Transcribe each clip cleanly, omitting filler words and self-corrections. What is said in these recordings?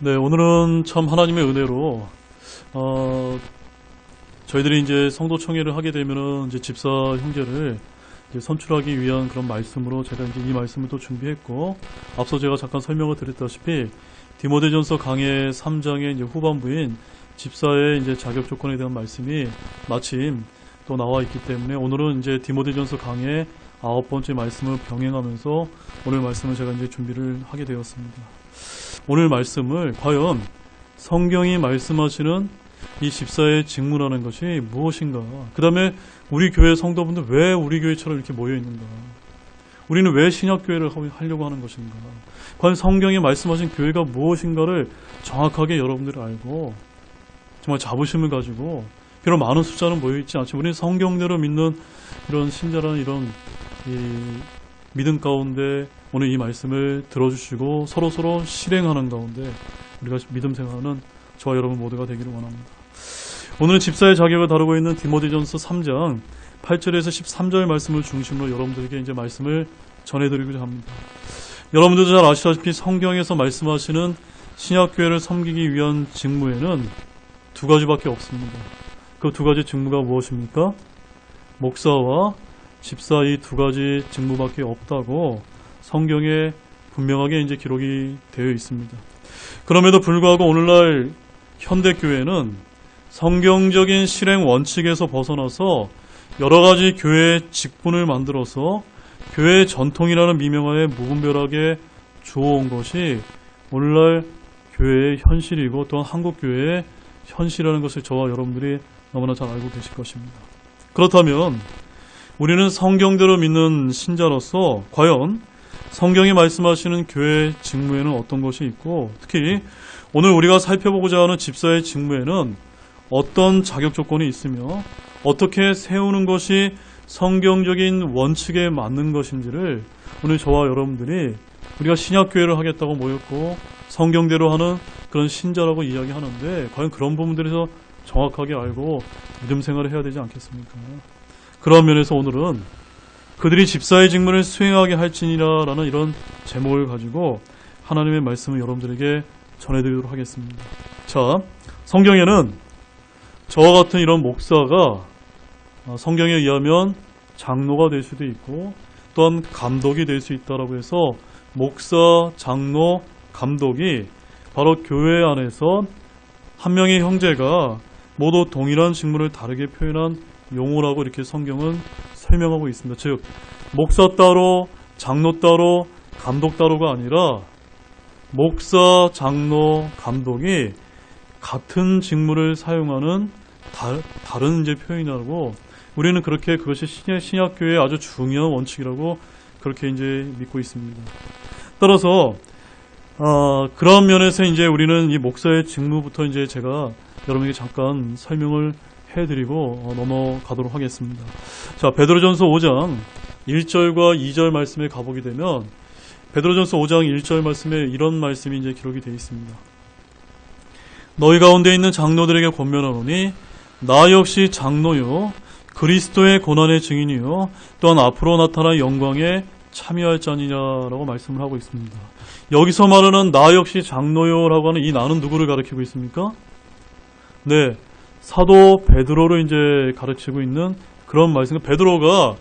네, 오늘은 참 하나님의 은혜로, 저희들이 이제 성도 청회를 하게 되면은 이제 집사 형제를 이제 선출하기 위한 그런 말씀으로 제가 이제 이 말씀을 또 준비했고, 앞서 제가 잠깐 설명을 드렸다시피, 디모데전서 강해 3장의 이제 후반부인 집사의 이제 자격 조건에 대한 말씀이 마침 또 나와 있기 때문에 오늘은 이제 디모데전서 강해 9번째 말씀을 병행하면서 오늘 말씀을 제가 이제 준비를 하게 되었습니다. 오늘 말씀을 과연 성경이 말씀하시는 이 집사의 직무라는 것이 무엇인가? 그 다음에 우리 교회 성도분들 왜 우리 교회처럼 이렇게 모여 있는가? 우리는 왜 신약교회를 하려고 하는 것인가? 과연 성경이 말씀하신 교회가 무엇인가를 정확하게 여러분들이 알고 정말 자부심을 가지고 비록 많은 숫자는 모여있지 않지만 우리는 성경대로 믿는 이런 신자라는 이런 이 믿음 가운데 오늘 이 말씀을 들어주시고 서로서로 실행하는 가운데 우리가 믿음 생활하는 저와 여러분 모두가 되기를 원합니다. 오늘은 집사의 자격을 다루고 있는 디모데전서 3장 8절에서 13절 말씀을 중심으로 여러분들에게 이제 말씀을 전해드리고자 합니다. 여러분들도 잘 아시다시피 성경에서 말씀하시는 신약교회를 섬기기 위한 직무에는 두 가지밖에 없습니다. 그 두 가지 직무가 무엇입니까? 목사와 집사 이 두 가지 직무밖에 없다고 성경에 분명하게 이제 기록이 되어 있습니다. 그럼에도 불구하고 오늘날 현대교회는 성경적인 실행 원칙에서 벗어나서 여러 가지 교회의 직분을 만들어서 교회의 전통이라는 미명하에 무분별하게 주어온 것이 오늘날 교회의 현실이고 또한 한국교회의 현실이라는 것을 저와 여러분들이 너무나 잘 알고 계실 것입니다. 그렇다면 우리는 성경대로 믿는 신자로서 과연 성경이 말씀하시는 교회의 직무에는 어떤 것이 있고 특히 오늘 우리가 살펴보고자 하는 집사의 직무에는 어떤 자격 조건이 있으며 어떻게 세우는 것이 성경적인 원칙에 맞는 것인지를 오늘 저와 여러분들이 우리가 신약교회를 하겠다고 모였고 성경대로 하는 그런 신자라고 이야기하는데 과연 그런 부분들에서 정확하게 알고 믿음 생활을 해야 되지 않겠습니까? 그런 면에서 오늘은 그들이 집사의 직무를 수행하게 할지니라라는 이런 제목을 가지고 하나님의 말씀을 여러분들에게 전해드리도록 하겠습니다. 자, 성경에는 저와 같은 이런 목사가 성경에 의하면 장로가 될 수도 있고 또한 감독이 될 수 있다라고 해서 목사, 장로, 감독이 바로 교회 안에서 한 명의 형제가 모두 동일한 직무를 다르게 표현한 용어라고 이렇게 성경은 설명하고 있습니다. 즉 목사 따로, 장로 따로, 감독 따로가 아니라 목사, 장로, 감독이 같은 직무를 사용하는 다른 이제 표현이라고 우리는 그렇게 그것이 신약교회의 아주 중요한 원칙이라고 그렇게 이제 믿고 있습니다. 따라서 그런 면에서 이제 우리는 이 목사의 직무부터 이제 제가 여러분에게 잠깐 설명을 해드리고 넘어가도록 하겠습니다. 자, 베드로전서 5장 1절과 2절 말씀에 가보게 되면 베드로전서 5장 1절 말씀에 이런 말씀이 이제 기록이 되어 있습니다. 너희 가운데 있는 장로들에게 권면하노니 나 역시 장로요 그리스도의 고난의 증인이요 또한 앞으로 나타날 영광에 참여할 자니냐라고 말씀을 하고 있습니다. 여기서 말하는 나 역시 장로요라고 하는 이 나는 누구를 가리키고 있습니까? 네, 사도 베드로를 이제 가르치고 있는 그런 말씀. 베드로가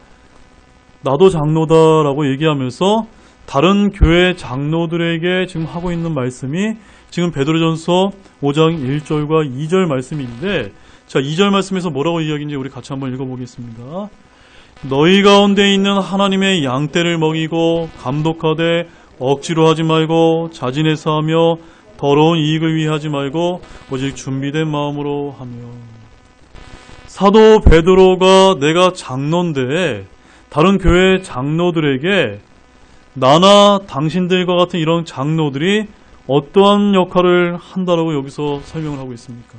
나도 장로다라고 얘기하면서 다른 교회 장로들에게 지금 하고 있는 말씀이 지금 베드로전서 5장 1절과 2절 말씀인데 자, 2절 말씀에서 뭐라고 이야기인지 우리 같이 한번 읽어보겠습니다. 너희 가운데 있는 하나님의 양떼를 먹이고 감독하되 억지로 하지 말고 자진해서 하며 더러운 이익을 위해 하지 말고 오직 준비된 마음으로 하며. 사도 베드로가 내가 장로인데 다른 교회 장로들에게 나나 당신들과 같은 이런 장로들이 어떠한 역할을 한다라고 여기서 설명을 하고 있습니까?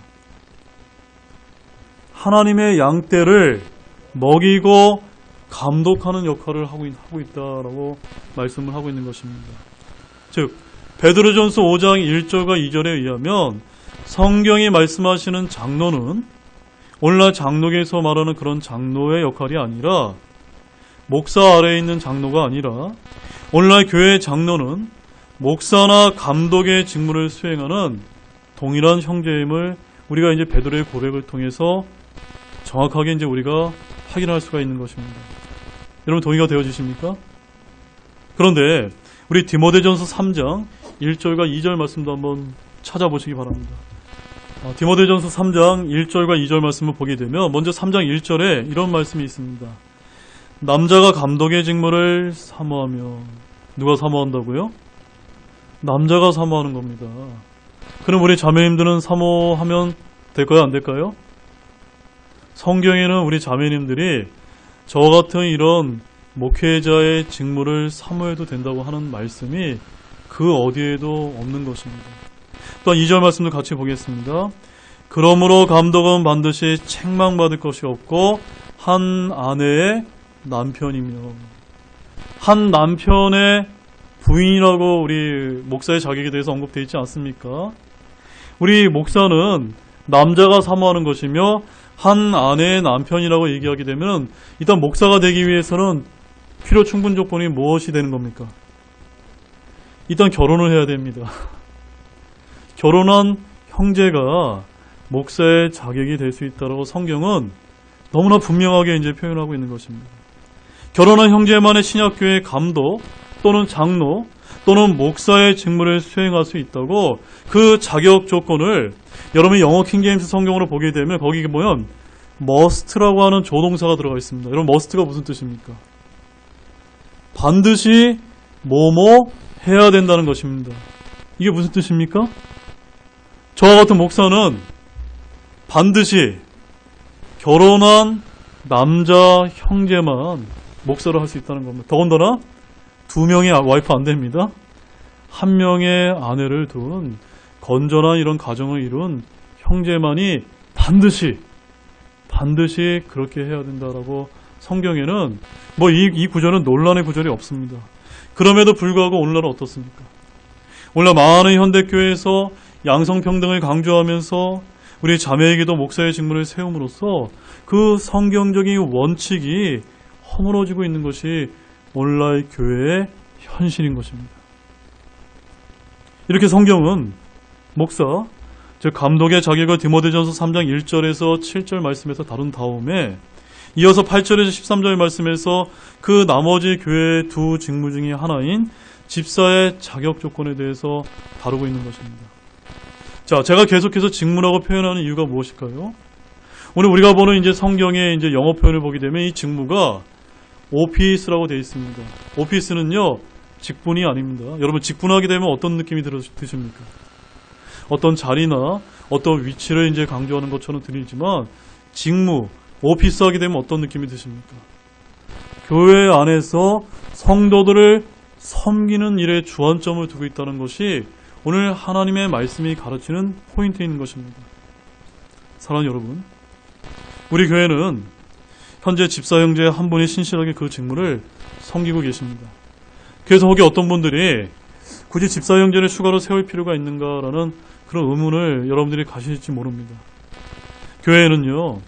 하나님의 양떼를 먹이고 감독하는 역할을 하고 있다라고 말씀을 하고 있는 것입니다. 즉 베드로전서 5장 1절과 2절에 의하면 성경이 말씀하시는 장로는 오늘날 장로계에서 말하는 그런 장로의 역할이 아니라 목사 아래에 있는 장로가 아니라 오늘날 교회의 장로는 목사나 감독의 직무를 수행하는 동일한 형제임을 우리가 이제 베드로의 고백을 통해서 정확하게 이제 우리가 확인할 수가 있는 것입니다. 여러분 동의가 되어지십니까? 그런데 우리 디모데전서 3장 1절과 2절 말씀도 한번 찾아보시기 바랍니다. 디모데전서 3장 1절과 2절 말씀을 보게 되면 먼저 3장 1절에 이런 말씀이 있습니다. 남자가 감독의 직무를 사모하며, 누가 사모한다고요? 남자가 사모하는 겁니다. 그럼 우리 자매님들은 사모하면 될까요? 안 될까요? 성경에는 우리 자매님들이 저 같은 이런 목회자의 직무를 사모해도 된다고 하는 말씀이 그 어디에도 없는 것입니다. 또한 2절 말씀도 같이 보겠습니다. 그러므로 감독은 반드시 책망받을 것이 없고 한 아내의 남편이며, 한 남편의 부인이라고 우리 목사의 자격에 대해서 언급되어 있지 않습니까? 우리 목사는 남자가 사모하는 것이며 한 아내의 남편이라고 얘기하게 되면 일단 목사가 되기 위해서는 필요 충분 조건이 무엇이 되는 겁니까? 일단 결혼을 해야 됩니다. 결혼한 형제가 목사의 자격이 될 수 있다고 성경은 너무나 분명하게 이제 표현하고 있는 것입니다. 결혼한 형제만의 신약교회 감독 또는 장로 또는 목사의 직무를 수행할 수 있다고 그 자격 조건을 여러분이 영어 킹제임스 성경으로 보게 되면 거기 보면 must라고 하는 조동사가 들어가 있습니다. 여러분 must가 무슨 뜻입니까? 반드시 뭐뭐 해야 된다는 것입니다. 이게 무슨 뜻입니까? 저와 같은 목사는 반드시 결혼한 남자 형제만 목사를 할 수 있다는 겁니다. 더군다나 2명의 와이프 안 됩니다. 1명의 아내를 둔 건전한 이런 가정을 이룬 형제만이 반드시 그렇게 해야 된다라고 성경에는 뭐 이 구절은 논란의 구절이 없습니다. 그럼에도 불구하고 오늘날은 어떻습니까? 오늘날 많은 현대교회에서 양성평등을 강조하면서 우리 자매에게도 목사의 직무를 세움으로써 그 성경적인 원칙이 허물어지고 있는 것이 오늘날 교회의 현실인 것입니다. 이렇게 성경은 목사, 즉 감독의 자격을 디모데전서 3장 1절에서 7절 말씀에서 다룬 다음에 이어서 8절에서 13절 말씀에서 그 나머지 교회의 두 직무 중에 하나인 집사의 자격 조건에 대해서 다루고 있는 것입니다. 자, 제가 계속해서 직무라고 표현하는 이유가 무엇일까요? 오늘 우리가 보는 이제 성경의 이제 영어 표현을 보게 되면 이 직무가 오피스라고 되어 있습니다. 오피스는요, 직분이 아닙니다. 여러분, 직분하게 되면 어떤 느낌이 드십니까? 어떤 자리나 어떤 위치를 이제 강조하는 것처럼 들리지만, 직무, 오피스 하게 되면 어떤 느낌이 드십니까? 교회 안에서 성도들을 섬기는 일에 주안점을 두고 있다는 것이 오늘 하나님의 말씀이 가르치는 포인트인 것입니다. 사랑하는 여러분, 우리 교회는 현재 집사 형제 한 분이 신실하게 그 직무를 섬기고 계십니다. 그래서 거기 어떤 분들이 굳이 집사 형제를 추가로 세울 필요가 있는가라는 그런 의문을 여러분들이 가실지 모릅니다. 교회에는요,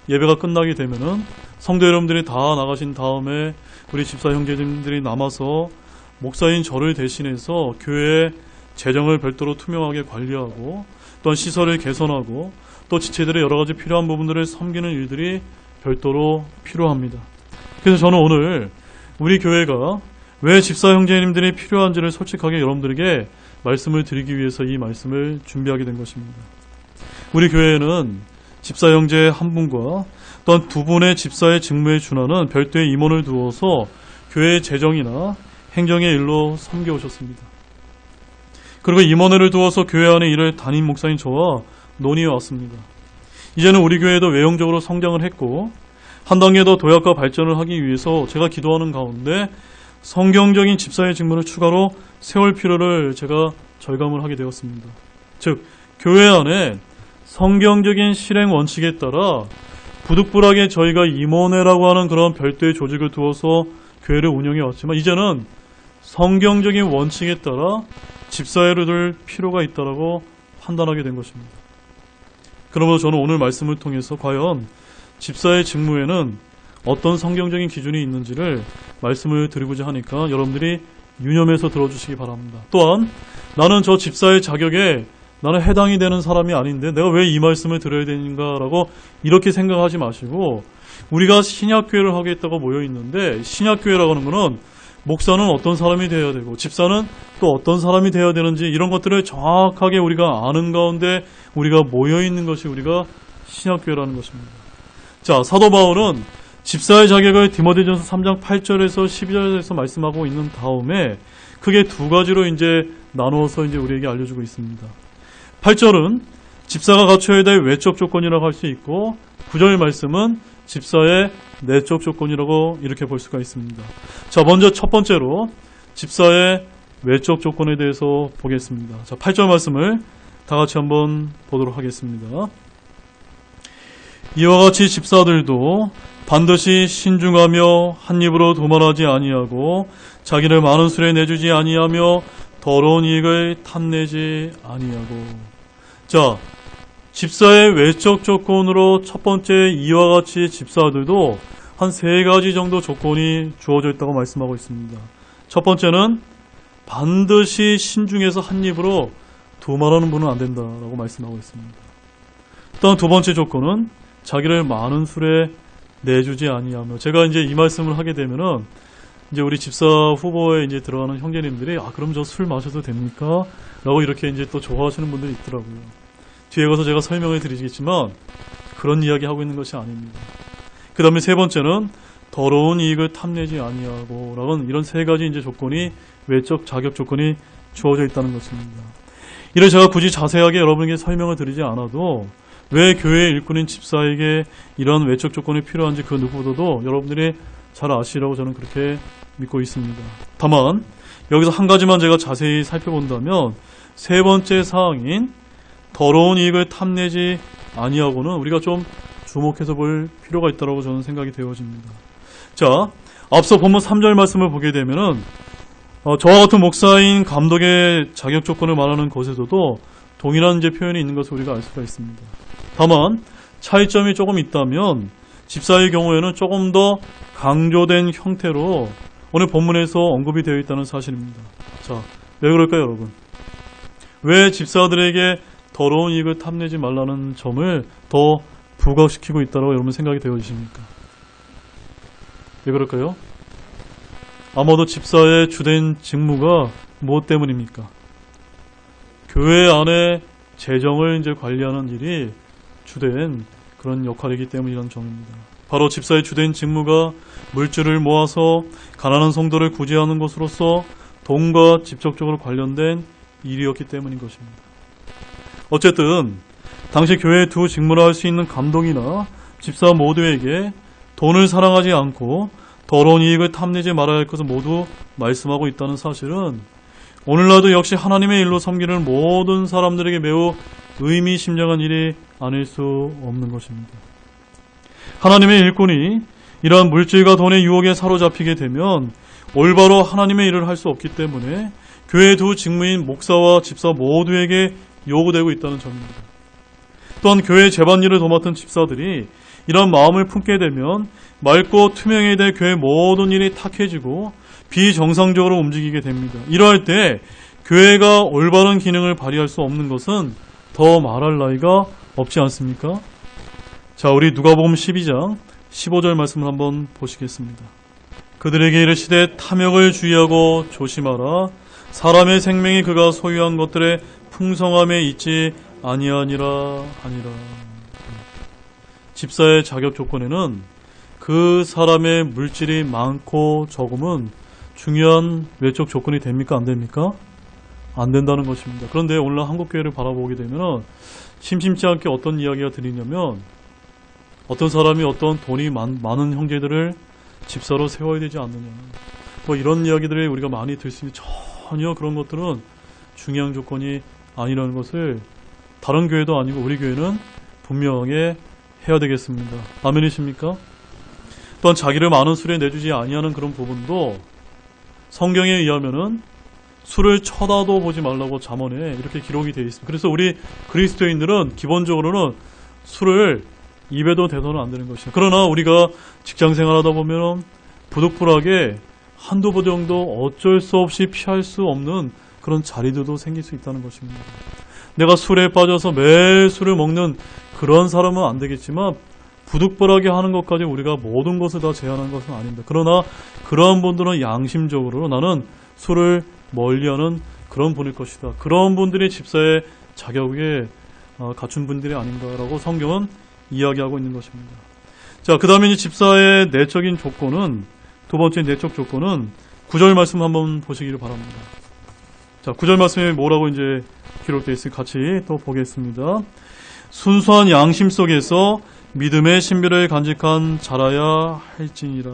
예배가 끝나게 되면은 성도 여러분들이 다 나가신 다음에 우리 집사 형제들이 남아서 목사인 저를 대신해서 교회의 재정을 별도로 투명하게 관리하고 또한 시설을 개선하고 또 지체들의 여러 가지 필요한 부분들을 섬기는 일들이 별도로 필요합니다. 그래서 저는 오늘 우리 교회가 왜 집사 형제님들이 필요한지를 솔직하게 여러분들에게 말씀을 드리기 위해서 이 말씀을 준비하게 된 것입니다. 우리 교회에는 집사 형제 한 분과 또한 두 분의 집사의 직무에 준하는 별도의 임원을 두어서 교회의 재정이나 행정의 일로 섬겨오셨습니다. 그리고 임원회를 두어서 교회 안의 일을 담임 목사인 저와 논의해 왔습니다. 이제는 우리 교회도 외형적으로 성장을 했고 한 단계 더 도약과 발전을 하기 위해서 제가 기도하는 가운데 성경적인 집사의 직무를 추가로 세울 필요를 제가 절감을 하게 되었습니다. 즉, 교회 안에 성경적인 실행 원칙에 따라 부득불하게 저희가 임원회라고 하는 그런 별도의 조직을 두어서 교회를 운영해 왔지만 이제는 성경적인 원칙에 따라 집사회를 둘 필요가 있다고 판단하게 된 것입니다. 그러므로 저는 오늘 말씀을 통해서 과연 집사의 직무에는 어떤 성경적인 기준이 있는지를 말씀을 드리고자 하니까 여러분들이 유념해서 들어주시기 바랍니다. 또한 나는 저 집사의 자격에 나는 해당이 되는 사람이 아닌데 내가 왜 이 말씀을 드려야 되는가라고 이렇게 생각하지 마시고, 우리가 신약교회를 하겠다고 모여있는데 신약교회라고 하는 것은 목사는 어떤 사람이 되어야 되고 집사는 또 어떤 사람이 되어야 되는지 이런 것들을 정확하게 우리가 아는 가운데 우리가 모여있는 것이 우리가 신약교회라는 것입니다. 자, 사도 바울은 집사의 자격을 디모데전서 3장 8절에서 12절에서 말씀하고 있는 다음에 크게 두 가지로 이제 나누어서 이제 우리에게 알려주고 있습니다. 8절은 집사가 갖춰야 될 외적 조건이라고 할 수 있고 9절 말씀은 집사의 내적 조건이라고 이렇게 볼 수가 있습니다. 자, 먼저 첫 번째로 집사의 외적 조건에 대해서 보겠습니다. 자, 8절 말씀을 다 같이 한번 보도록 하겠습니다. 이와 같이 집사들도 반드시 신중하며 한 입으로 도말하지 아니하고 자기를 많은 술에 내주지 아니하며 더러운 이익을 탐내지 아니하고. 자, 집사의 외적 조건으로 첫 번째 이와 같이 집사들도 한 세 가지 정도 조건이 주어져 있다고 말씀하고 있습니다. 첫 번째는 반드시 신중해서 한 입으로 도말하는 분은 안 된다라고 말씀하고 있습니다. 또한 두 번째 조건은 자기를 많은 술에 내주지 아니하며. 제가 이제 이 말씀을 하게 되면은 이제 우리 집사 후보에 이제 들어가는 형제님들이 그럼 저 술 마셔도 됩니까? 라고 이렇게 이제 또 좋아하시는 분들이 있더라고요. 뒤에 가서 제가 설명을 드리겠지만 그런 이야기 하고 있는 것이 아닙니다. 그 다음에 세 번째는 더러운 이익을 탐내지 아니하고 라는 이런 세 가지 이제 조건이 외적 자격 조건이 주어져 있다는 것입니다. 이를 제가 굳이 자세하게 여러분에게 설명을 드리지 않아도 왜 교회의 일꾼인 집사에게 이런 외적 조건이 필요한지 그 누구보다도 여러분들이 잘 아시라고 저는 그렇게 믿고 있습니다. 다만 여기서 한 가지만 제가 자세히 살펴본다면 세 번째 사항인 더러운 이익을 탐내지 아니하고는 우리가 좀 주목해서 볼 필요가 있다고 저는 생각이 되어집니다. 자, 앞서 본문 3절 말씀을 보게 되면은 저와 같은 목사인 감독의 자격 조건을 말하는 것에서도 동일한 이제 표현이 있는 것을 우리가 알 수가 있습니다. 다만 차이점이 조금 있다면 집사의 경우에는 조금 더 강조된 형태로 오늘 본문에서 언급이 되어 있다는 사실입니다. 자, 왜 그럴까요, 여러분? 왜 집사들에게 더러운 이익을 탐내지 말라는 점을 더 부각시키고 있다고 여러분 생각이 되어지십니까? 왜 그럴까요? 아마도 집사의 주된 직무가 무엇 때문입니까? 교회 안에 재정을 이제 관리하는 일이 주된 그런 역할이기 때문이라는 점입니다. 바로 집사의 주된 직무가 물질을 모아서 가난한 성도를 구제하는 것으로서 돈과 직접적으로 관련된 일이었기 때문인 것입니다. 어쨌든 당시 교회의 두 직무를 할 수 있는 감독이나 집사 모두에게 돈을 사랑하지 않고 더러운 이익을 탐내지 말아야 할 것을 모두 말씀하고 있다는 사실은 오늘날도 역시 하나님의 일로 섬기는 모든 사람들에게 매우 의미심장한 일이 아닐 수 없는 것입니다. 하나님의 일꾼이 이러한 물질과 돈의 유혹에 사로잡히게 되면 올바로 하나님의 일을 할 수 없기 때문에 교회의 두 직무인 목사와 집사 모두에게 요구되고 있다는 점입니다. 또한 교회의 재반일을 도맡은 집사들이 이런 마음을 품게 되면 맑고 투명해야 될 교회의 모든 일이 탁해지고 비정상적으로 움직이게 됩니다. 이러할 때 교회가 올바른 기능을 발휘할 수 없는 것은 더 말할 나위가 없지 않습니까? 자, 우리 누가복음 12장 15절 말씀을 한번 보시겠습니다. 그들에게 이르시되 탐욕을 주의하고 조심하라. 사람의 생명이 그가 소유한 것들의 풍성함에 있지 아니하니라 하니라. 집사의 자격 조건에는 그 사람의 물질이 많고 적음은 중요한 외적 조건이 됩니까? 안 됩니까? 안 된다는 것입니다. 그런데 오늘 한국교회를 바라보게 되면 심심치 않게 어떤 이야기가 들리냐면 어떤 사람이 어떤 돈이 많은 형제들을 집사로 세워야 되지 않느냐, 뭐 이런 이야기들을 우리가 많이 들 수 있는데 전혀 그런 것들은 중요한 조건이 아니라는 것을 다른 교회도 아니고 우리 교회는 분명하게 해야 되겠습니다. 아멘이십니까? 또한 자기를 많은 술에 내주지 아니하는 그런 부분도 성경에 의하면은 술을 쳐다도 보지 말라고 잠언에 이렇게 기록이 되어 있습니다. 그래서 우리 그리스도인들은 기본적으로는 술을 입에도 대서는 안 되는 것이다. 그러나 우리가 직장 생활하다 보면 부득불하게 한두 번 정도 어쩔 수 없이 피할 수 없는 그런 자리들도 생길 수 있다는 것입니다. 내가 술에 빠져서 매일 술을 먹는 그런 사람은 안 되겠지만 부득불하게 하는 것까지 우리가 모든 것을 다 제한하는 것은 아닙니다. 그러나 그러한 분들은 양심적으로 나는 술을 멀리하는 그런 분일 것이다. 그런 분들이 집사의 자격에 갖춘 분들이 아닌가라고 성경은 이야기하고 있는 것입니다. 자, 그 다음에 집사의 내적인 조건은, 두 번째 내적 조건은 9절 말씀 한번 보시기를 바랍니다. 자, 9절 말씀에 뭐라고 이제 기록되어 있을지 같이 또 보겠습니다. 순수한 양심 속에서 믿음의 신비를 간직한 자라야 할지니라.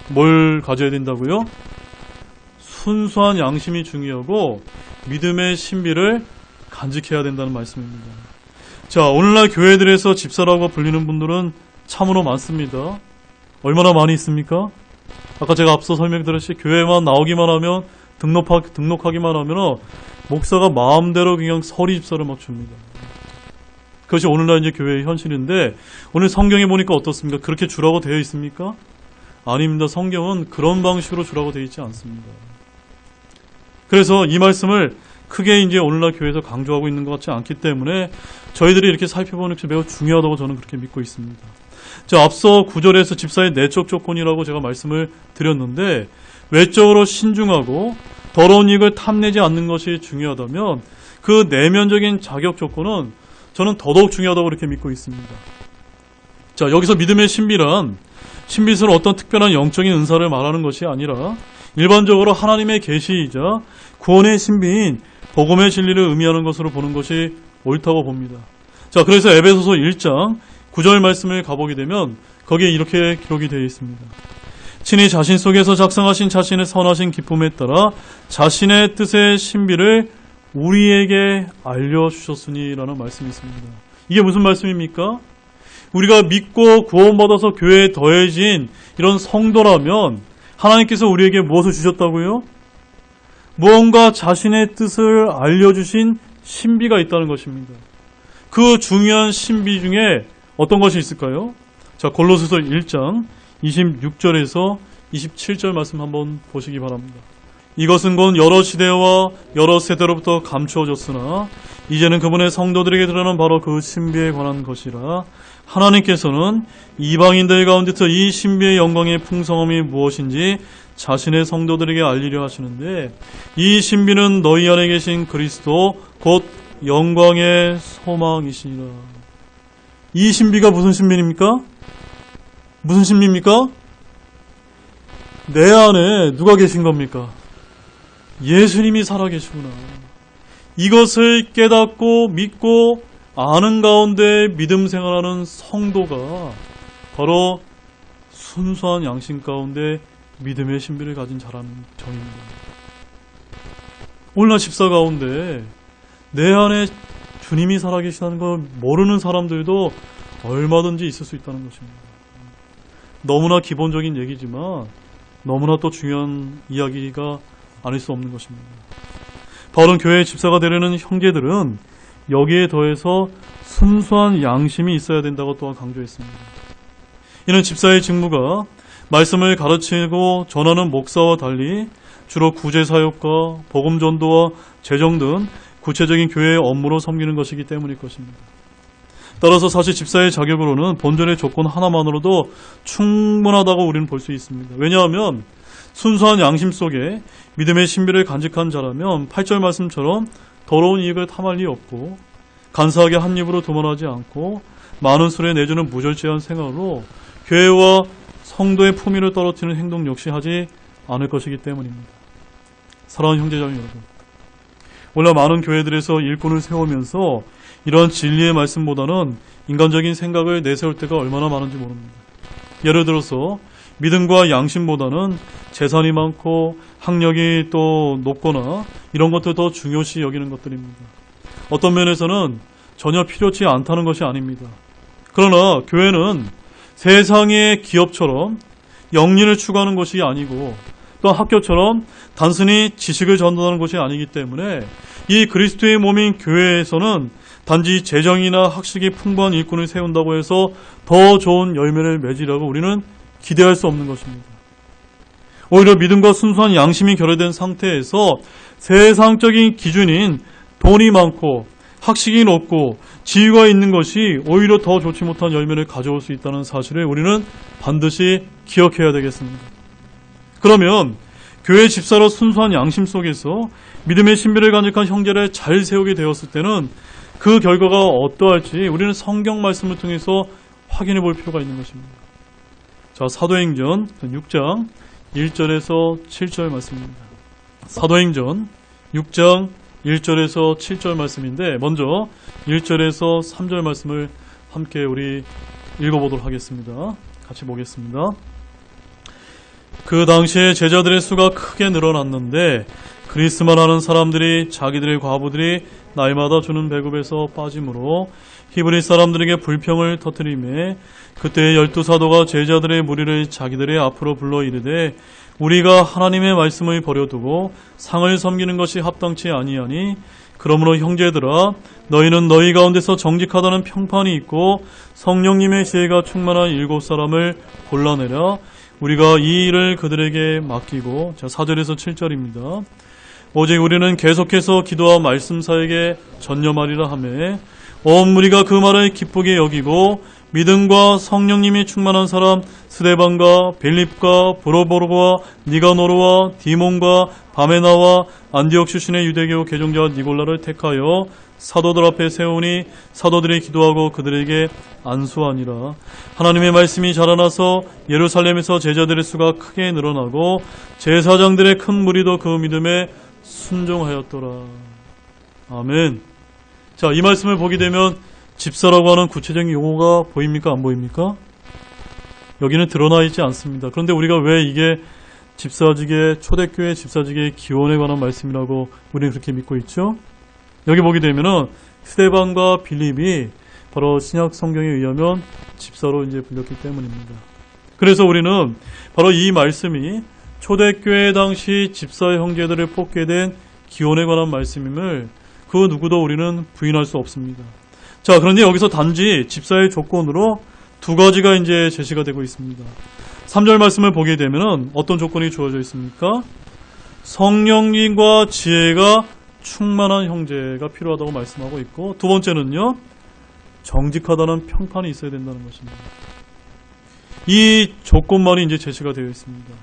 뭘 가져야 된다고요? 순수한 양심이 중요하고 믿음의 신비를 간직해야 된다는 말씀입니다. 자, 오늘날 교회들에서 집사라고 불리는 분들은 참으로 많습니다. 얼마나 많이 있습니까? 아까 제가 앞서 설명드렸듯이 교회만 나오기만 하면 등록하기만 하면 목사가 마음대로 그냥 서리 집사를 막 줍니다. 그것이 오늘날 이제 교회의 현실인데 오늘 성경에 보니까 어떻습니까? 그렇게 주라고 되어 있습니까? 아닙니다. 성경은 그런 방식으로 주라고 되어 있지 않습니다. 그래서 이 말씀을 크게 이제 오늘날 교회에서 강조하고 있는 것 같지 않기 때문에 저희들이 이렇게 살펴보는 것이 매우 중요하다고 저는 그렇게 믿고 있습니다. 자, 앞서 9절에서 집사의 내적 조건이라고 제가 말씀을 드렸는데 외적으로 신중하고 더러운 이익을 탐내지 않는 것이 중요하다면 그 내면적인 자격 조건은 저는 더더욱 중요하다고 그렇게 믿고 있습니다. 자, 여기서 믿음의 신비란 신비는 어떤 특별한 영적인 은사를 말하는 것이 아니라 일반적으로 하나님의 계시이자 구원의 신비인 복음의 진리를 의미하는 것으로 보는 것이 옳다고 봅니다. 자, 그래서 에베소서 1장 9절 말씀을 가보게 되면 거기에 이렇게 기록이 되어 있습니다. 친히 자신 속에서 작성하신 자신의 선하신 기쁨에 따라 자신의 뜻의 신비를 우리에게 알려주셨으니 라는 말씀이 있습니다. 이게 무슨 말씀입니까? 우리가 믿고 구원받아서 교회에 더해진 이런 성도라면 하나님께서 우리에게 무엇을 주셨다고요? 무언가 자신의 뜻을 알려주신 신비가 있다는 것입니다. 그 중요한 신비 중에 어떤 것이 있을까요? 자, 골로새서 1장 26절에서 27절 말씀 한번 보시기 바랍니다. 이것은 곧 여러 시대와 여러 세대로부터 감추어졌으나 이제는 그분의 성도들에게 드러난 바로 그 신비에 관한 것이라. 하나님께서는 이방인들 가운데서 이 신비의 영광의 풍성함이 무엇인지 자신의 성도들에게 알리려 하시는데 이 신비는 너희 안에 계신 그리스도 곧 영광의 소망이시니라. 이 신비가 무슨 신비입니까? 무슨 신비입니까? 내 안에 누가 계신 겁니까? 예수님이 살아계시구나. 이것을 깨닫고 믿고 아는 가운데 믿음 생활하는 성도가 바로 순수한 양심 가운데 믿음의 신비를 가진 자라는 정입니다. 오늘날 집사 가운데 내 안에 주님이 살아계시다는 걸 모르는 사람들도 얼마든지 있을 수 있다는 것입니다. 너무나 기본적인 얘기지만 너무나 또 중요한 이야기가 아닐 수 없는 것입니다. 바울은 교회의 집사가 되려는 형제들은 여기에 더해서 순수한 양심이 있어야 된다고 또한 강조했습니다. 이는 집사의 직무가 말씀을 가르치고 전하는 목사와 달리 주로 구제사역과 복음전도와 재정 등 구체적인 교회의 업무로 섬기는 것이기 때문일 것입니다. 따라서 사실 집사의 자격으로는 본전의 조건 하나만으로도 충분하다고 우리는 볼 수 있습니다. 왜냐하면 순수한 양심 속에 믿음의 신비를 간직한 자라면 8절 말씀처럼 더러운 이익을 탐할 리 없고 간사하게 한 입으로 도만하지 않고 많은 술에 내주는 무절제한 생활로 교회와 성도의 품위를 떨어뜨리는 행동 역시 하지 않을 것이기 때문입니다. 사랑하는 형제자매 여러분, 원래 많은 교회들에서 일꾼을 세우면서 이러한 진리의 말씀보다는 인간적인 생각을 내세울 때가 얼마나 많은지 모릅니다. 예를 들어서 믿음과 양심보다는 재산이 많고 학력이 또 높거나 이런 것들 더 중요시 여기는 것들입니다. 어떤 면에서는 전혀 필요치 않다는 것이 아닙니다. 그러나 교회는 세상의 기업처럼 영리를 추구하는 것이 아니고 또 학교처럼 단순히 지식을 전달하는 것이 아니기 때문에 이 그리스도의 몸인 교회에서는 단지 재정이나 학식이 풍부한 일꾼을 세운다고 해서 더 좋은 열매를 맺으라고 우리는 기대할 수 없는 것입니다. 오히려 믿음과 순수한 양심이 결여된 상태에서 세상적인 기준인 돈이 많고 학식이 높고 지위가 있는 것이 오히려 더 좋지 못한 열매를 가져올 수 있다는 사실을 우리는 반드시 기억해야 되겠습니다. 그러면 교회 집사로 순수한 양심 속에서 믿음의 신비를 간직한 형제를 잘 세우게 되었을 때는 그 결과가 어떠할지 우리는 성경 말씀을 통해서 확인해 볼 필요가 있는 것입니다. 자, 사도행전 6장 1절에서 7절 말씀입니다. 사도행전 6장 1절에서 7절 말씀인데 먼저 1절에서 3절 말씀을 함께 우리 읽어보도록 하겠습니다. 같이 보겠습니다. 그 당시에 제자들의 수가 크게 늘어났는데 그리스만 하는 사람들이 자기들의 과부들이 나이마다 주는 배급에서 빠짐으로 히브리 사람들에게 불평을 터뜨리매 그때 12사도가 제자들의 무리를 자기들의 앞으로 불러 이르되 우리가 하나님의 말씀을 버려두고 상을 섬기는 것이 합당치 아니하니 그러므로 형제들아 너희는 너희 가운데서 정직하다는 평판이 있고 성령님의 지혜가 충만한 7사람을 골라내라. 우리가 이 일을 그들에게 맡기고, 자 4절에서 7절입니다. 오직 우리는 계속해서 기도와 말씀사에게 전념하리라 하매 온 무리가 그 말을 기쁘게 여기고 믿음과 성령님이 충만한 사람 스데반과 빌립과 브로보르와 니가노르와 디몬과 바메나와 안디옥 출신의 유대교 개종자 니골라를 택하여 사도들 앞에 세우니 사도들이 기도하고 그들에게 안수하니라. 하나님의 말씀이 자라나서 예루살렘에서 제자들의 수가 크게 늘어나고 제사장들의 큰 무리도 그 믿음에 순종하였더라. 아멘. 자, 이 말씀을 보게 되면 집사라고 하는 구체적인 용어가 보입니까? 안 보입니까? 여기는 드러나 있지 않습니다. 그런데 우리가 왜 이게 집사직의 초대교회 집사직의 기원에 관한 말씀이라고 우리는 그렇게 믿고 있죠? 여기 보게 되면은 스데반과 빌립이 바로 신약 성경에 의하면 집사로 이제 불렸기 때문입니다. 그래서 우리는 바로 이 말씀이 초대교회 당시 집사 형제들을 뽑게 된 기원에 관한 말씀임을 그 누구도 우리는 부인할 수 없습니다. 자, 그런데 여기서 단지 집사의 조건으로 두 가지가 이제 제시가 되고 있습니다. 3절 말씀을 보게 되면 어떤 조건이 주어져 있습니까? 성령님과 지혜가 충만한 형제가 필요하다고 말씀하고 있고, 두 번째는요, 정직하다는 평판이 있어야 된다는 것입니다. 이 조건만이 이제 제시가 되어 있습니다.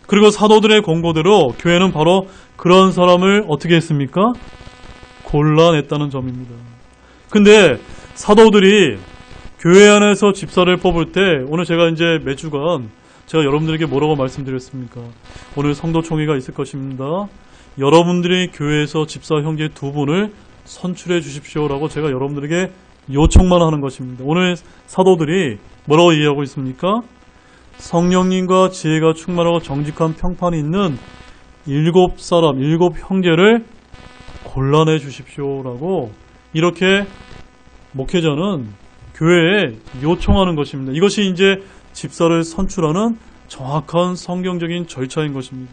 그리고 사도들의 권고대로 교회는 바로 그런 사람을 어떻게 했습니까? 골라냈다는 점입니다. 근데 사도들이 교회 안에서 집사를 뽑을 때 오늘 제가 이제 매주간 제가 여러분들에게 뭐라고 말씀드렸습니까? 오늘 성도총회가 있을 것입니다. 여러분들이 교회에서 집사 형제 두 분을 선출해 주십시오라고 제가 여러분들에게 요청만 하는 것입니다. 오늘 사도들이 뭐라고 얘기하고 있습니까? 성령님과 지혜가 충만하고 정직한 평판이 있는 7사람, 7형제를 골라내 주십시오라고 이렇게 목회자는 교회에 요청하는 것입니다. 이것이 이제 집사를 선출하는 정확한 성경적인 절차인 것입니다.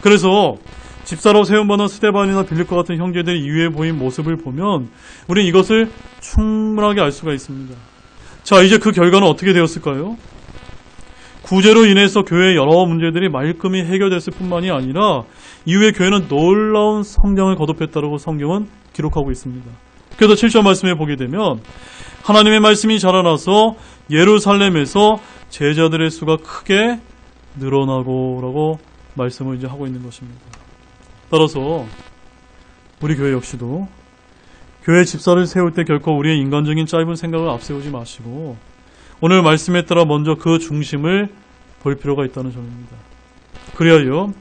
그래서 집사로 세움받은 스데반이나 빌립과 같은 형제들이 이후에 보인 모습을 보면 우리는 이것을 충분하게 알 수가 있습니다. 자, 이제 그 결과는 어떻게 되었을까요? 구제로 인해서 교회의 여러 문제들이 말끔히 해결됐을 뿐만이 아니라 이후에 교회는 놀라운 성장을 거듭했다고 성경은 기록하고 있습니다. 그래서 7절 말씀에 보게 되면 하나님의 말씀이 자라나서 예루살렘에서 제자들의 수가 크게 늘어나고 라고 말씀을 이제 하고 있는 것입니다. 따라서 우리 교회 역시도 교회 집사를 세울 때 결코 우리의 인간적인 짧은 생각을 앞세우지 마시고 오늘 말씀에 따라 먼저 그 중심을 볼 필요가 있다는 점입니다. 그리하여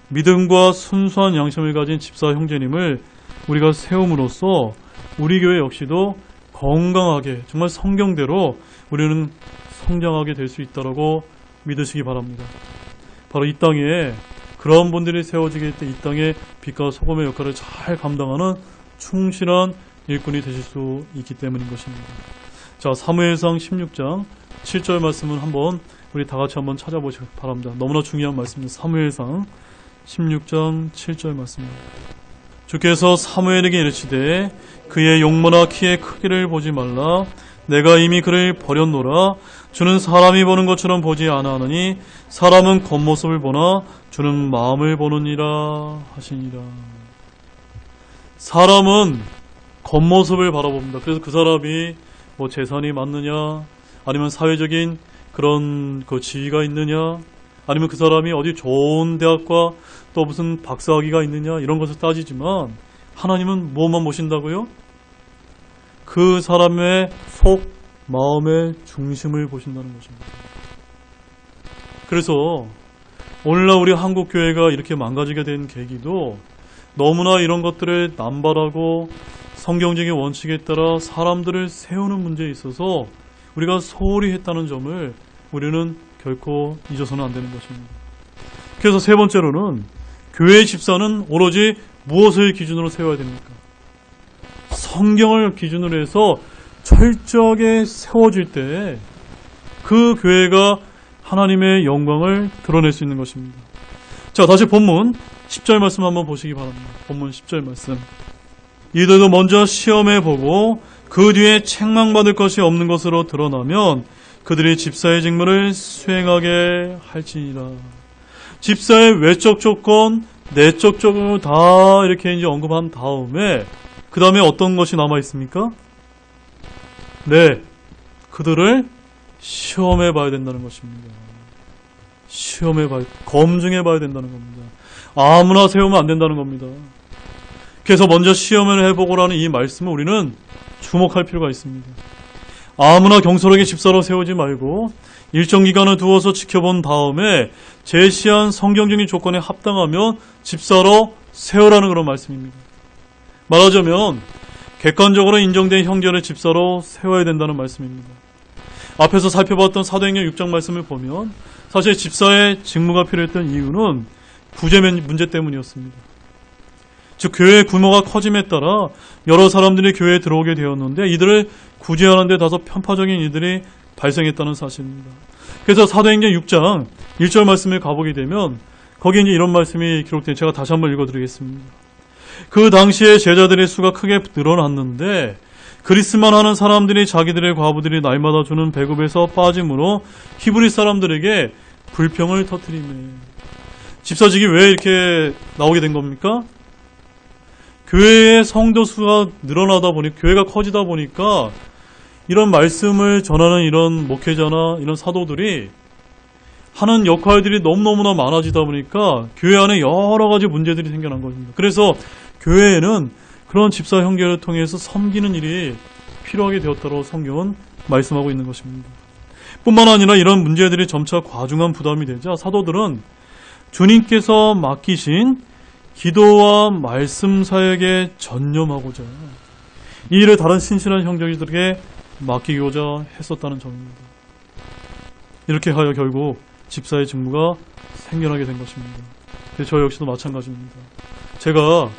믿음과 순수한 양심을 가진 집사 형제님을 우리가 세움으로써 우리 교회 역시도 건강하게 정말 성경대로 우리는 성장하게 될 수 있다고 믿으시기 바랍니다. 바로 이 땅에 그런 분들이 세워지게 때 이 땅에 빛과 소금의 역할을 잘 감당하는 충실한 일꾼이 되실 수 있기 때문인 것입니다. 자, 사무엘상 16장 7절 말씀은 한번 우리 다 같이 한번 찾아보시기 바랍니다. 너무나 중요한 말씀입니다. 사무엘상 16장 7절 말씀입니다. 주께서 사무엘에게 이르시되 그의 용모나 키의 크기를 보지 말라. 내가 이미 그를 버렸노라. 주는 사람이 보는 것처럼 보지 아니하느니 사람은 겉모습을 보나 주는 마음을 보느니라 하시니라. 사람은 겉모습을 바라봅니다. 그래서 그 사람이 뭐 재산이 많느냐, 아니면 사회적인 그런 그 지위가 있느냐, 아니면 그 사람이 어디 좋은 대학과 또 무슨 박사학위가 있느냐, 이런 것을 따지지만 하나님은 무엇만 보신다고요? 그 사람의 속, 마음의 중심을 보신다는 것입니다. 그래서 오늘날 우리 한국교회가 이렇게 망가지게 된 계기도 너무나 이런 것들을 남발하고 성경적인 원칙에 따라 사람들을 세우는 문제에 있어서 우리가 소홀히 했다는 점을 우리는 결코 잊어서는 안 되는 것입니다. 그래서 세 번째로는 교회의 집사는 오로지 무엇을 기준으로 세워야 됩니까? 성경을 기준으로 해서 철저하게 세워질 때 그 교회가 하나님의 영광을 드러낼 수 있는 것입니다. 자, 다시 본문 10절 말씀 한번 보시기 바랍니다. 본문 10절 말씀. 이들도 먼저 시험해보고 그 뒤에 책망받을 것이 없는 것으로 드러나면 그들이 집사의 직무를 수행하게 할지니라. 집사의 외적 조건, 내적 조건을 다 이렇게 이제 언급한 다음에 그 다음에 어떤 것이 남아 있습니까? 네, 그들을 시험해 봐야 된다는 것입니다. 검증해 봐야 된다는 겁니다. 아무나 세우면 안 된다는 겁니다. 그래서 먼저 시험을 해보고라는 이 말씀을 우리는 주목할 필요가 있습니다. 아무나 경솔하게 집사로 세우지 말고 일정 기간을 두어서 지켜본 다음에 제시한 성경적인 조건에 합당하면 집사로 세우라는 그런 말씀입니다. 말하자면 객관적으로 인정된 형제를 집사로 세워야 된다는 말씀입니다. 앞에서 살펴봤던 사도행전 6장 말씀을 보면 사실 집사의 직무가 필요했던 이유는 부재 문제 때문이었습니다. 즉 교회의 규모가 커짐에 따라 여러 사람들이 교회에 들어오게 되었는데 이들을 구제하는 데 다소 편파적인 일들이 발생했다는 사실입니다. 그래서 사도행전 6장 1절 말씀을 가보게 되면 거기에 이제 이런 말씀이 기록된, 제가 다시 한번 읽어드리겠습니다. 그 당시에 제자들의 수가 크게 늘어났는데 그리스만 하는 사람들이 자기들의 과부들이 날마다 주는 배급에서 빠짐으로 히브리 사람들에게 불평을 터뜨리며. 집사직이 왜 이렇게 나오게 된 겁니까? 교회의 성도 수가 늘어나다 보니, 교회가 커지다 보니까 이런 말씀을 전하는 이런 목회자나 이런 사도들이 하는 역할들이 너무너무나 많아지다 보니까 교회 안에 여러 가지 문제들이 생겨난 겁니다. 그래서 교회에는 그런 집사 형제를 통해서 섬기는 일이 필요하게 되었다고 성경은 말씀하고 있는 것입니다. 뿐만 아니라 이런 문제들이 점차 과중한 부담이 되자 사도들은 주님께서 맡기신 기도와 말씀 사역에 전념하고자 이 일을 다른 신실한 형제들에게 맡기고자 했었다는 점입니다. 이렇게 하여 결국 집사의 직무가 생겨나게 된 것입니다. 저 역시도 마찬가지입니다. 제가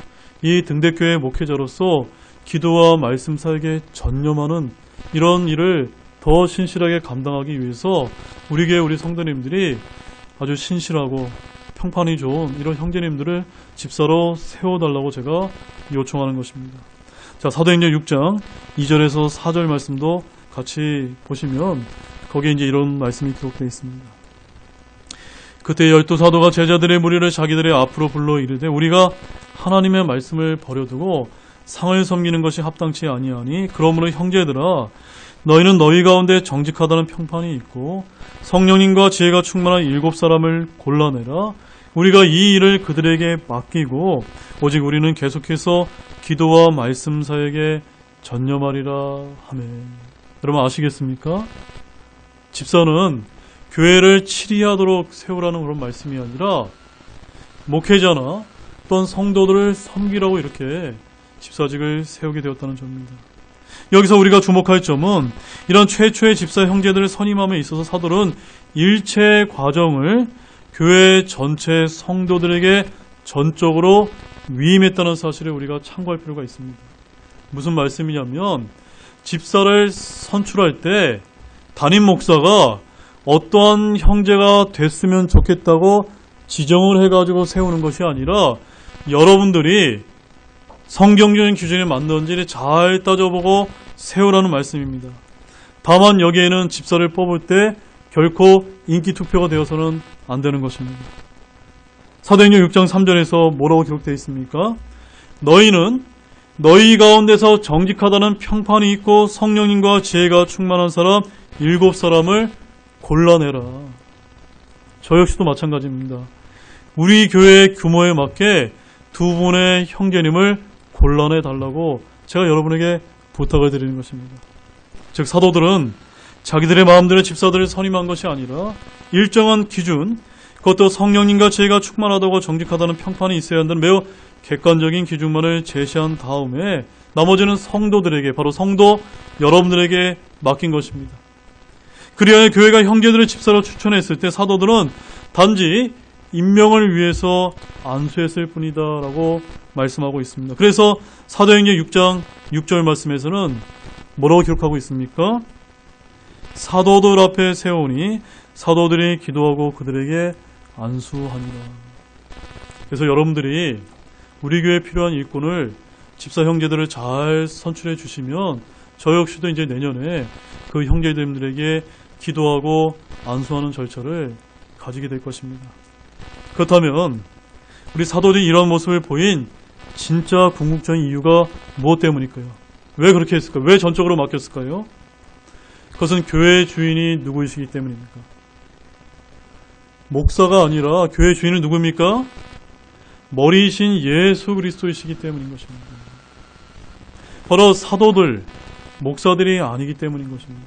이 등대교회 목회자로서 기도와 말씀 사역에 전념하는 이런 일을 더 신실하게 감당하기 위해서 우리 교회 우리 성도님들이 아주 신실하고 평판이 좋은 이런 형제님들을 집사로 세워달라고 제가 요청하는 것입니다. 자, 사도행전 6장 2절에서 4절 말씀도 같이 보시면 거기에 이제 이런 말씀이 기록되어 있습니다. 그때 12사도가 제자들의 무리를 자기들의 앞으로 불러 이르되 우리가 하나님의 말씀을 버려두고 상을 섬기는 것이 합당치 아니하니 그러므로 형제들아 너희는 너희 가운데 정직하다는 평판이 있고 성령님과 지혜가 충만한 7사람을 골라내라. 우리가 이 일을 그들에게 맡기고 오직 우리는 계속해서 기도와 말씀 사역에 전념하리라 하매. 여러분 아시겠습니까? 집사는 교회를 치리하도록 세우라는 그런 말씀이 아니라 목회자나 또는 성도들을 섬기라고 이렇게 집사직을 세우게 되었다는 점입니다. 여기서 우리가 주목할 점은 이런 최초의 집사 형제들을 선임함에 있어서 사도는 일체 과정을 교회 전체 성도들에게 전적으로 위임했다는 사실을 우리가 참고할 필요가 있습니다. 무슨 말씀이냐면 집사를 선출할 때 담임 목사가 어떠한 형제가 됐으면 좋겠다고 지정을 해가지고 세우는 것이 아니라 여러분들이 성경적인 기준에 맞는지를 잘 따져보고 세우라는 말씀입니다. 다만 여기에는 집사를 뽑을 때 결코 인기 투표가 되어서는 안 되는 것입니다. 사도행전 6장 3절에서 뭐라고 기록되어 있습니까? 너희는 너희 가운데서 정직하다는 평판이 있고 성령님과 지혜가 충만한 사람 7사람을 골라내라. 저 역시도 마찬가지입니다. 우리 교회의 규모에 맞게 두 분의 형제님을 골라내 달라고 제가 여러분에게 부탁을 드리는 것입니다. 즉 사도들은 자기들의 마음대로 집사들을 선임한 것이 아니라 일정한 기준, 그것도 성령님과 지혜가 충만하다고 정직하다는 평판이 있어야 한다는 매우 객관적인 기준만을 제시한 다음에 나머지는 성도들에게, 바로 성도 여러분들에게 맡긴 것입니다. 그리하여 교회가 형제들을 집사로 추천했을 때 사도들은 단지 임명을 위해서 안수했을 뿐이다 라고 말씀하고 있습니다. 그래서 사도행전 6장 6절 말씀에서는 뭐라고 기록하고 있습니까? 사도들 앞에 세우니 사도들이 기도하고 그들에게 안수하니라. 그래서 여러분들이 우리 교회에 필요한 일꾼을, 집사 형제들을 잘 선출해 주시면 저 역시도 이제 내년에 그 형제들에게 기도하고 안수하는 절차를 가지게 될 것입니다. 그렇다면 우리 사도들이 이런 모습을 보인 진짜 궁극적인 이유가 무엇 때문일까요? 왜 그렇게 했을까요? 왜 전적으로 맡겼을까요? 그것은 교회의 주인이 누구이시기 때문입니까? 목사가 아니라 교회의 주인은 누구입니까? 머리이신 예수 그리스도이시기 때문인 것입니다. 바로 사도들, 목사들이 아니기 때문인 것입니다.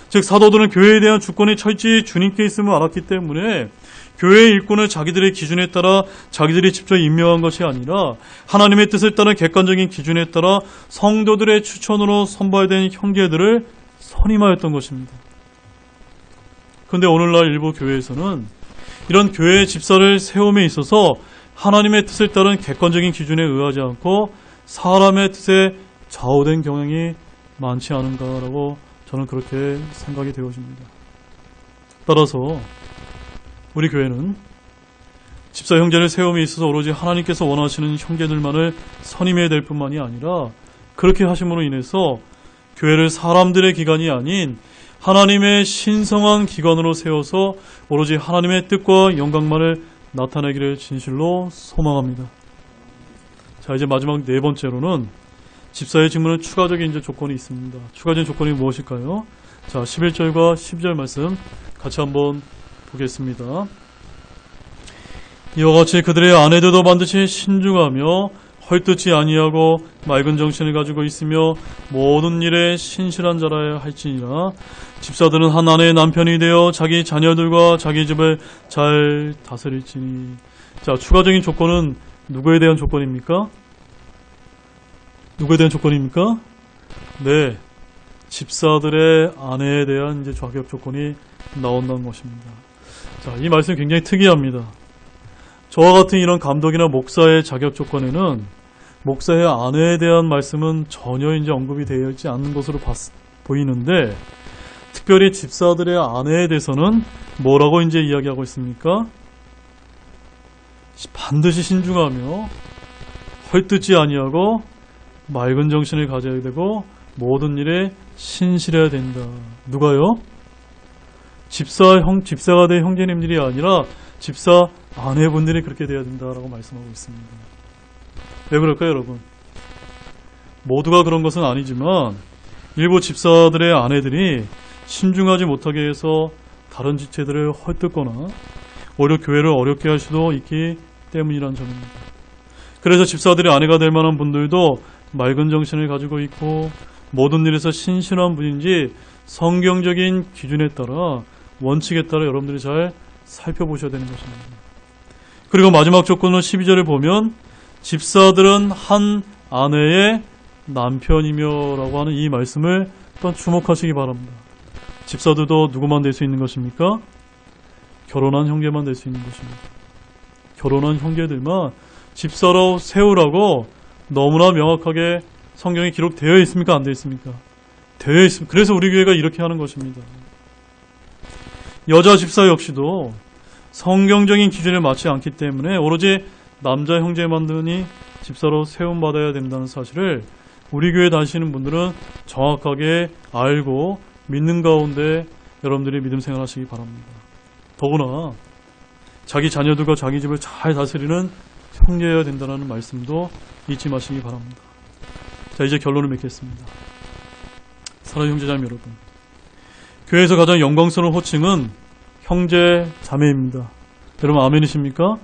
즉 사도들은 교회에 대한 주권이 철저히 주님께 있음을 알았기 때문에 교회의 일꾼을 자기들의 기준에 따라 자기들이 직접 임명한 것이 아니라 하나님의 뜻을 따른 객관적인 기준에 따라 성도들의 추천으로 선발된 형제들을 선임하였던 것입니다. 그런데 오늘날 일부 교회에서는 이런 교회의 집사를 세움에 있어서 하나님의 뜻을 따른 객관적인 기준에 의하지 않고 사람의 뜻에 좌우된 경향이 많지 않은가라고 저는 그렇게 생각이 되어집니다. 따라서 우리 교회는 집사 형제를 세움에 있어서 오로지 하나님께서 원하시는 형제들만을 선임해야 될 뿐만이 아니라 그렇게 하심으로 인해서 교회를 사람들의 기관이 아닌 하나님의 신성한 기관으로 세워서 오로지 하나님의 뜻과 영광만을 나타내기를 진실로 소망합니다. 자, 이제 마지막 네 번째로는 집사의 직무는 추가적인 이제 조건이 있습니다. 추가적인 조건이 무엇일까요? 자, 11절과 12절 말씀 같이 한번 보겠습니다. 이와 같이 그들의 아내들도 반드시 신중하며 헐뜯지 아니하고 맑은 정신을 가지고 있으며 모든 일에 신실한 자라야 할지니라. 집사들은 한 아내의 남편이 되어 자기 자녀들과 자기 집을 잘 다스릴지니. 자, 추가적인 조건은 누구에 대한 조건입니까? 누구에 대한 조건입니까? 네, 집사들의 아내에 대한 이제 자격 조건이 나온다는 것입니다. 자, 이 말씀이 굉장히 특이합니다. 저와 같은 이런 감독이나 목사의 자격 조건에는 목사의 아내에 대한 말씀은 전혀 이제 언급이 되어 있지 않는 것으로 보이는데, 특별히 집사들의 아내에 대해서는 뭐라고 이제 이야기하고 있습니까? 반드시 신중하며 헐뜯지 아니하고 맑은 정신을 가져야 되고 모든 일에 신실해야 된다. 누가요? 집사가 된 형제님들이 아니라 집사 아내분들이 그렇게 돼야 된다라고 말씀하고 있습니다. 왜 그럴까요, 여러분? 모두가 그런 것은 아니지만 일부 집사들의 아내들이 신중하지 못하게 해서 다른 지체들을 헐뜯거나 오히려 교회를 어렵게 할 수도 있기 때문이라는 점입니다. 그래서 집사들의 아내가 될 만한 분들도 맑은 정신을 가지고 있고 모든 일에서 신실한 분인지 성경적인 기준에 따라 원칙에 따라 여러분들이 잘 살펴보셔야 되는 것입니다. 그리고 마지막 조건은 12절을 보면 집사들은 한 아내의 남편이며 라고 하는 이 말씀을 또 주목하시기 바랍니다. 집사들도 누구만 될 수 있는 것입니까? 결혼한 형제만 될 수 있는 것입니다. 결혼한 형제들만 집사로 세우라고 너무나 명확하게 성경에 기록되어 있습니까? 안 되어 있습니까? 되어 있습니다. 그래서 우리 교회가 이렇게 하는 것입니다. 여자 집사 역시도 성경적인 기준에 맞지 않기 때문에 오로지 남자 형제만들이 집사로 세움받아야 된다는 사실을 우리 교회 다니시는 분들은 정확하게 알고 믿는 가운데 여러분들이 믿음 생활하시기 바랍니다. 더구나 자기 자녀들과 자기 집을 잘 다스리는 형제여야 된다는 말씀도 잊지 마시기 바랍니다. 자, 이제 결론을 맺겠습니다. 사랑하는 형제자매 여러분, 교회에서 가장 영광스러운 호칭은 형제 자매입니다. 여러분 아멘이십니까?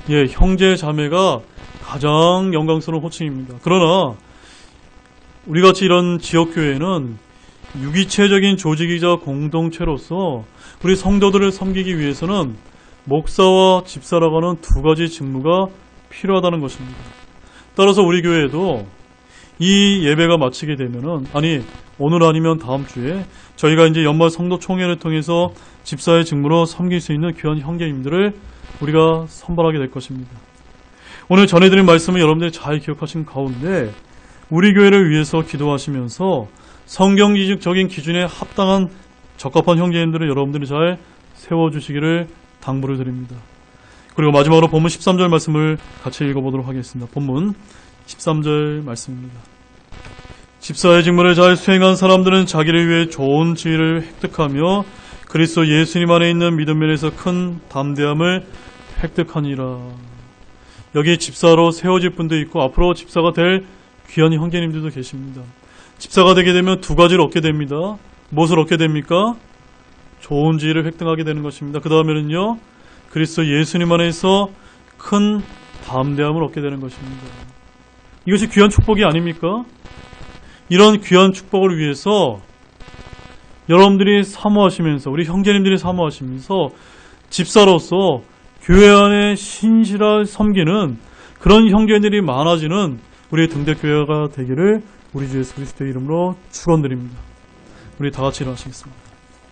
예, 형제 자매가 가장 영광스러운 호칭입니다. 그러나 우리같이 이런 지역교회는 유기체적인 조직이자 공동체로서 우리 성도들을 섬기기 위해서는 목사와 집사라고 하는 두 가지 직무가 필요하다는 것입니다. 따라서 우리 교회에도 이 예배가 마치게 되면은, 아니 오늘 아니면 다음 주에 저희가 이제 연말 성도 총회를 통해서 집사의 직무로 섬길 수 있는 귀한 형제님들을 우리가 선발하게 될 것입니다. 오늘 전해드린 말씀을 여러분들이 잘 기억하신 가운데 우리 교회를 위해서 기도하시면서 성경지식적인 기준에 합당한 적합한 형제님들을 여러분들이 잘 세워주시기를 당부를 드립니다. 그리고 마지막으로 본문 13절 말씀을 같이 읽어보도록 하겠습니다. 본문 13절 말씀입니다. 집사의 직무를 잘 수행한 사람들은 자기를 위해 좋은 지위를 획득하며 그리스도 예수님 안에 있는 믿음 면에서 큰 담대함을 획득하니라. 여기 집사로 세워질 분도 있고 앞으로 집사가 될 귀한 형제님들도 계십니다. 집사가 되게 되면 두 가지를 얻게 됩니다. 무엇을 얻게 됩니까? 좋은 지위를 획득하게 되는 것입니다. 그 다음에는요, 그리스도 예수님 안에서 큰 담대함을 얻게 되는 것입니다. 이것이 귀한 축복이 아닙니까? 이런 귀한 축복을 위해서 여러분들이 사모하시면서, 우리 형제님들이 사모하시면서 집사로서 교회 안에 신실하게 섬기는 그런 형제들이 많아지는 우리의 등대교회가 되기를 우리 주 예수 그리스도의 이름으로 축원드립니다. 우리 다 같이 일어나시겠습니다.